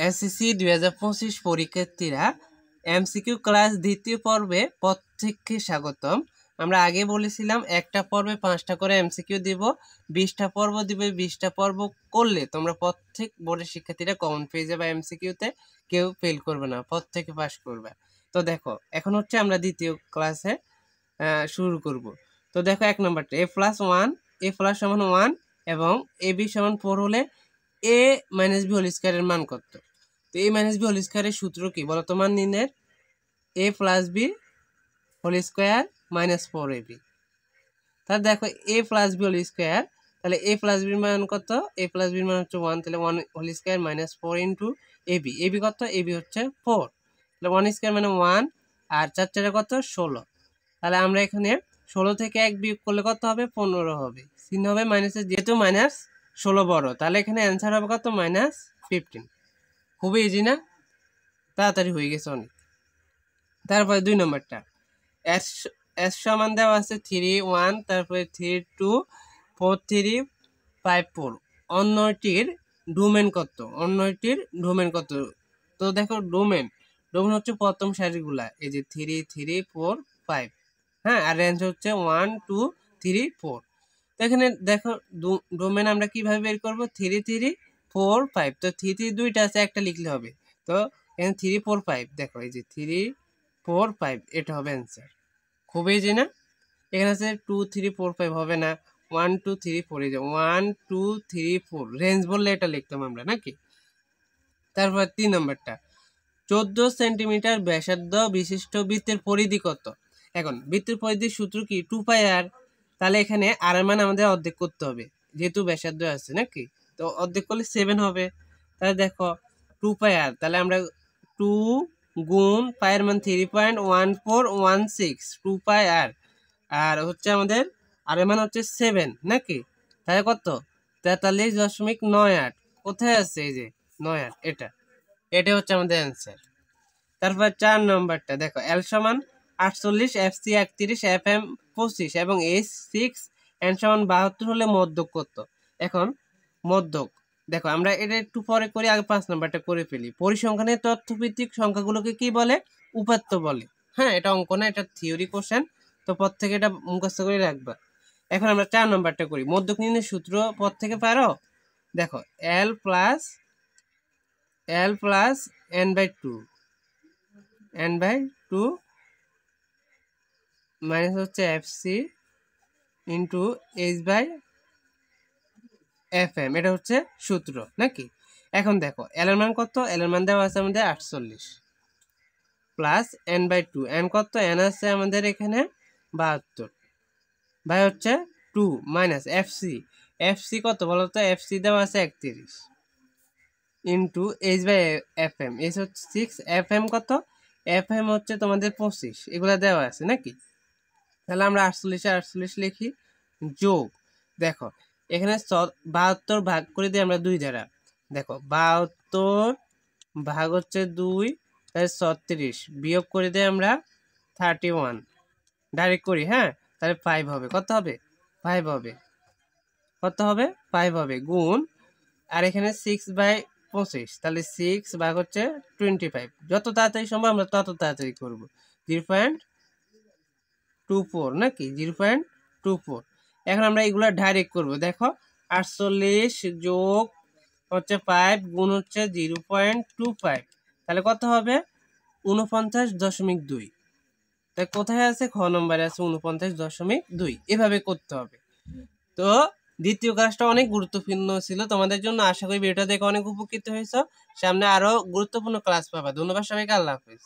SSC 2025 পরীক্ষার্থীরা MCQ class দ্বিতীয় পর্বে প্রত্যেককে স্বাগতম। আমরা আগে বলেছিলাম একটা পর্বে 5টা করে এমসিকিউ দিব, 20টা পর্ব দিবে। 20টা পর্ব করলে তোমরা প্রত্যেক বোর্ডের শিক্ষার্থীরা কমন পেয়ে যাবে এমসিকিউতে, কেউ ফেল করবে না, প্রত্যেকে পাস করবে। তো দেখো এখন হচ্ছে আমরা দ্বিতীয় ক্লাসে শুরু করব। তো দেখো 1 নম্বরটা a+1 a+1 এবং ab = 4 হলে a - b হোল স্কয়ারের মান কত? তো a - b হোল স্কয়ারের সূত্র কি বলো তো? মান নির্ণয়ের a + b whole square - 4ab। তাহলে দেখো a + b হোল স্কয়ার, তাহলে a + b এর মান কত? a + b এর মান হচ্ছে 1, তাহলে 1 whole square -4 into ab। ab কত? ab হচ্ছে 4, তাহলে 1 স্কয়ার মানে 1 আর 4 4 কত? 16। তাহলে আমরা এখানে 16 থেকে 1 বিয়োগ করলে কত হবে? 15 হবে। চিহ্ন হবে মাইনাসের, যেহেতু -16 বড়, তাহলে এখানে অ্যান্সার হবে কত? -15। খুবই ইজি না? তাড়াতাড়ি হয়ে গেছে অনেক। তারপরে 2 নম্বরটা s সমান দেওয়া আছে 3 1, তারপরে 3 2 4 3 5 4। অন্যটির ডোমেন কত? অন্যটির ডোমেন কত? তো দেখো ডোমেন হচ্ছে প্রথম সারিগুলা, এই যে 3 3 4 5, হ্যাঁ, আর রেঞ্জ হচ্ছে 1 2 3 4। তো এখানে দেখো ডোমেন আমরা কিভাবে বের করব? 3 3 4 5, তো 3 3 দুইটা আছে, একটা লিখলে হবে। তো এখানে 3 4 5, দেখো এই যে 3 4 5, এটা হবে অ্যান্সার। খুবই ইজি না? এখানে আছে 2 3 4 5 হবে না, 1 2 3 4, এই যে 1 2 3 4, রেঞ্জ বললে এটা লিখতাম আমরা নাকি? তারপর 3 নম্বরটা 14 সেন্টিমিটার ব্যাসার্ধ বিশিষ্ট বৃত্তের পরিধি কত? এখন বৃত্তের পরিধির সূত্র কি? 2πr। তাহলে এখানে আর এর মান আমাদের অর্ধেক করতে হবে, যেহেতু ব্যাসার্ধ আছে নাকি, তো অর্ধেক করলে 7 হবে। তাহলে দেখো 2πr, তাহলে আমরা 2 গুণ পায়ের মান 3.1416, 2πr, আর হচ্ছে আমাদের আর এর মান হচ্ছে 7 নাকি? তাহলে কত? 43.98। কোথায় আছে? এই যে 98, এটা হচ্ছে আমাদের অ্যান্সার। তারপর 4 নম্বরটা দেখো L = 48, FC 31, FM 25 এবং H 6, N = 72 হলে মধ্যক কত? এখন মধ্যক দেখো আমরা এটা একটু পরে করি, আগে 5 নম্বরটা করে ফেলি। পরিসংখ্যানের তথ্যভিত্তিক সংখ্যাগুলোকে কি বলে? উপাত্ত বলে। হ্যাঁ, এটা অঙ্ক না, এটা থিওরি কোশ্চেন, তো প্রত্যেকে এটা মুখস্থ করে রাখবা। এখন আমরা 4 নম্বরটা করি। মধ্যক নির্ণয়ের সূত্র প্রত্যেকে পারো? দেখো L + n/2 মাইনাস হচ্ছে FC ইন্টু H/FM, এটা হচ্ছে সূত্র নাকি? এখন দেখো L এর মান কত? L এর মান দেওয়া আছে আমাদের 48 প্লাস n/2, n কত? n আছে আমাদের এখানে 72 বাই হচ্ছে 2 মাইনাস FC কত বলো তো? FC দেওয়া আছে 31 ইন্টু H/FM, H হচ্ছে 6, FM কত? FM হচ্ছে তোমাদের 25, এগুলা দেওয়া আছে নাকি? তাহলে আমরা 48 লিখি, যোগ দেখো এখানে 72 ভাগ করে দিই আমরা 2 দ্বারা। দেখো 72 ভাগ হচ্ছে 2, তাহলে 36, বিয়োগ করে দিই আমরা 31, ডাইরেক্ট করি। হ্যাঁ, তাহলে 5 হবে। কত হবে? 5 হবে। কত হবে? 5 হবে, গুণ আর এখানে 6/25, তাহলে 6 ভাগ হচ্ছে 25। যত তাড়াতাড়ি সম্ভব আমরা তত তাড়াতাড়ি করবো। 0.24 নাকি? 0.24। এখন আমরা এগুলো ডাইরেক্ট করব। দেখো 48 যোগ হচ্ছে 5 গুণ হচ্ছে 0.25, তাহলে কত হবে? 49.2। তাই কোথায় আছে? খ নম্বরে আছে 49.2। এভাবে করতে হবে। তো দ্বিতীয় ক্লাসটা অনেক গুরুত্বপূর্ণ ছিল তোমাদের জন্য। আশা করি ভিডিওটা দেখে অনেক উপকৃত হয়েছ। সামনে আরো গুরুত্বপূর্ণ ক্লাস পাবা। ধন্যবাদ সবাইকে। আল্লাহ হাফেজ।